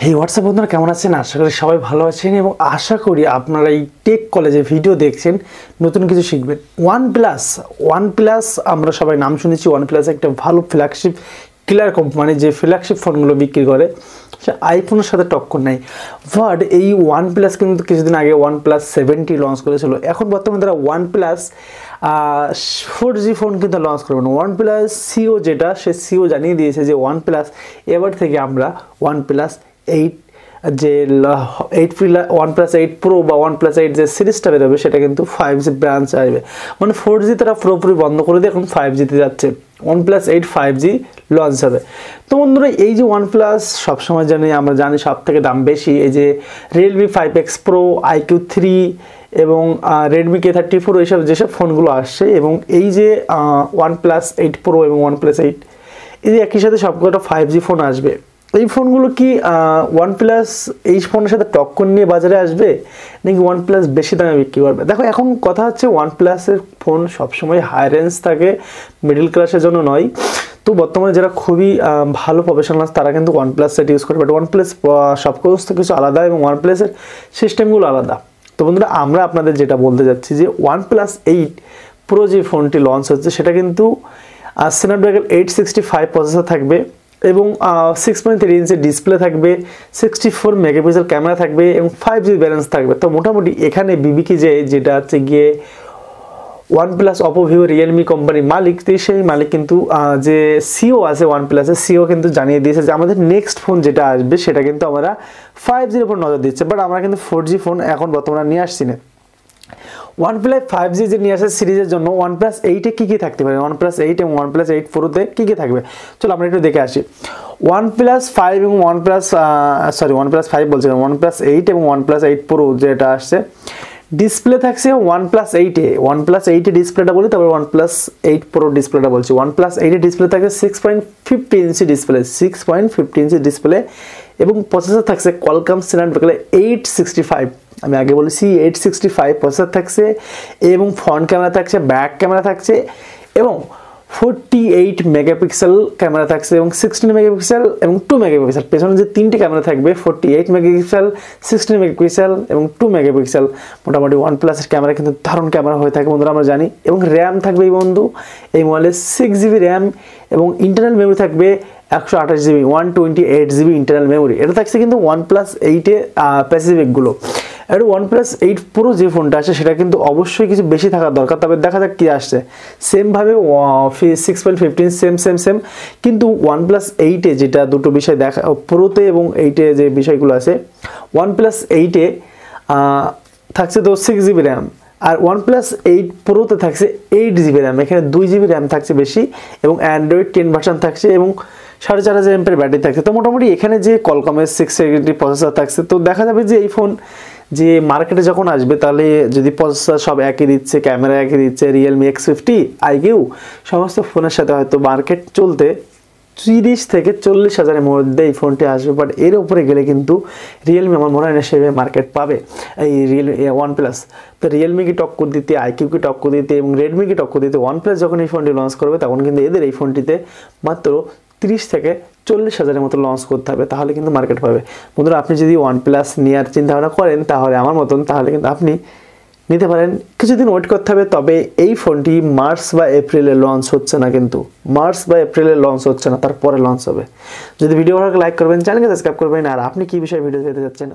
এই হোয়াটসঅ্যাপ বন্ধুরা কেমন আছেন? আশা করি সবাই ভালো আছেন এবং আশা করি আপনারা এই টেক কলেজে ভিডিও দেখছেন, নতুন কিছু শিখবেন। ওয়ানপ্লাস আমরা সবাই নাম শুনেছি। ওয়ানপ্লাস একটা ভালো ফ্ল্যাগশিপ কিলার কোম্পানি, যে ফ্ল্যাগশিপ ফোনগুলো বিক্রি করে সে আইফোনের সাথে টক্কর নেই। বাট এই ওয়ানপ্লাস কিন্তু কিছুদিন আগে OnePlus 7T লঞ্চ করেছিল। এখন বর্তমানে তারা OnePlus 4G ফোন কিন্তু লঞ্চ করবেন। OnePlus সিও যেটা, সে সিও জানিয়ে দিয়েছে যে OnePlus এবার থেকে আমরা OnePlus 8 যে OnePlus 8 Pro বা OnePlus 8 যে সিরিজটা বেরোবে সেটা কিন্তু 5G ব্রাঞ্চ আসবে। মানে 4G তারা পুরোপুরি বন্ধ করে দিয়ে এখন 5G তে যাচ্ছে। OnePlus 8 5G লঞ্চ হবে। তো বন্ধুরা, এই যে OnePlus সবসময় আমরা জানি সব থেকে দাম বেশি। এই যে Realme 5X Pro, IQ3 এবং Redmi K34 এইসব যেসব ফোনগুলো আসছে, এবং এই যে OnePlus 8 Pro এবং OnePlus 8 এই যে একই সাথে সবকটা 5G ফোন আসবে। এই ফোনগুলো কি OnePlus এই ফোনের সাথে টক্কর নিয়ে বাজারে আসবে, নাকি OnePlus বেশি দামে বিক্রি করবে? দেখো, এখন কথা হচ্ছে OnePlus-এর ফোন সবসময় হাই রেঞ্জ থাকে, মিডল ক্লাসের জন্য নয়। তো বর্তমানে যারা খুবই ভালো প্রফেশনাল তারা কিন্তু OnePlus সেট ইউজ করে। বাট OnePlus সব কিছু আলাদা এবং OnePlus-এর সিস্টেমগুলো আলাদা। তো বন্ধুরা, আমরা আপনাদের যেটা বলতে যাচ্ছি যে OnePlus 8 Pro যে ফোনটি লঞ্চ হচ্ছে সেটা কিন্তু Snapdragon 865 প্রসেসর থাকবে এবং 6.3 ইঞ্চের ডিসপ্লে থাকবে, 64 মেগাপিক্সেল ক্যামেরা থাকবে এবং 5G ব্যালেন্স থাকবে। তো মোটামুটি এখানে বিবিকে যেটা হচ্ছে গিয়ে OnePlus, Oppo, Vivo, Realme company মালিক, সেই মালিক কিন্তু যে সিও আছে OnePlus-এর সিও কিন্তু জানিয়ে দিয়েছে যে আমাদের নেক্সট ফোন যেটা আসবে সেটা কিন্তু আমরা 5Gর উপর নজর দিচ্ছে। বাট আমরা কিন্তু 4G ফোন এখন বর্তমানে নিয়ে আসছি না। OnePlus 5G যে নিয়ে আসে সিরিজের জন্য OnePlus 8-এ কী কী থাকতে পারে, OnePlus 8 এবং OnePlus 8 Pro-তে কী কী থাকবে, চলো আমরা একটু দেখে আসি। OnePlus 5 এবং OnePlus 5 বলছি, OnePlus 8 এবং OnePlus 8 Pro যেটা আসছে, ডিসপ্লে থাকছে OnePlus 8-এ ডিসপ্লেটা বলি, তারপর OnePlus 8 Pro ডিসপ্লেটা বলছি। OnePlus 8-এ ডিসপ্লে থাকছে 6.50 ইঞ্চি ডিসপ্লে এবং প্রসেসর থাকছে Qualcomm Snapdragon 865। আমি আগে বলেছি 865 প্রসেসর থাকছে এবং ফ্রন্ট ক্যামেরা থাকছে, ব্যাক ক্যামেরা থাকছে এবং 48 মেগাপিক্সেল ক্যামেরা থাকছে এবং 16 মেগাপিক্সেল এবং 2 মেগাপিক্সেল। পেছনে যে তিনটি ক্যামেরা থাকবে 48 মেগাপিক্সেল, 16 মেগাপিক্সেল এবং 2 মেগাপিক্সেল। মোটামুটি OnePlus-এর ক্যামেরা কিন্তু দারুণ ক্যামেরা হয়ে থাকে বন্ধুরা, আমরা জানি। এবং র্যাম থাকবে এই এই মোবাইলে 6GB র্যাম এবং ইন্টারনাল মেমোরি থাকবে 128GB, 128GB ইন্টারনাল মেমোরি। এটা থাকছে কিন্তু OnePlus 8-এ প্যাসিফিকগুলো। আর OnePlus 8 Pro যে ফোনটা আসে সেটা কিন্তু অবশ্যই কিছু বেশি থাকার দরকার। তবে দেখা যাক কি আসছে। সেমভাবে 6.15 সেম কিন্তু OnePlus 8-এ যেটা দুটো বিষয় দেখা, Pro-তে এবং 8-এ যে বিষয়গুলো আছে, OnePlus 8-এ থাকছে তো 6GB র্যাম আর OnePlus 8 Pro-তে থাকছে 8GB র্যাম। এখানে 2GB র্যাম থাকছে বেশি এবং Android 10 ভার্সন থাকছে এবং 4500 mAh ব্যাটারি থাকছে। তো মোটামুটি এখানে যে Qualcomm-এর 670 প্রসেসর থাকছে। তো দেখা যাবে যে এই ফোন যে মার্কেটে যখন আসবে, তাহলে যদি প্রসেসর সব একই দিচ্ছে, ক্যামেরা একই দিচ্ছে, Realme X50, IQ সমস্ত ফোনের সাথে হয়তো মার্কেট চলতে 30 থেকে 40,000-এর মধ্যে এই ফোনটি আসবে। বাট এর উপরে গেলে কিন্তু Realme আমার মনে হয় না সেভাবে মার্কেট পাবে এই OnePlus। তো Realme-কে টক্কর দিতে, IQ-কে টক্কর দিতে এবং Redmi-কে টক্কর দিতে OnePlus যখন এই ফোনটি লঞ্চ করবে তখন কিন্তু এদের এই ফোনটিতে মাত্র 30 থেকে 40,000-এর মতো লঞ্চ করতে হবে, তাহলে কিন্তু মার্কেট পাবে। বন্ধুরা, আপনি যদি OnePlus নেওয়ার চিন্তাভাবনা করেন তাহলে আমার মতন, তাহলে কিন্তু আপনি নিতে পারেন। কিছুদিন ওয়েট করতে হবে। তবে এই ফোনটি মার্চ বা এপ্রিলে লঞ্চ হচ্ছে না, কিন্তু মার্চ বা এপ্রিলে লঞ্চ হচ্ছে না, তারপরে লঞ্চ হবে। যদি ভিডিও ভালো লাগে লাইক করবেন, চ্যানেলকে সাবস্ক্রাইব করবেন। আর আপনি কি বিষয়ে ভিডিও পেতে যাচ্ছেন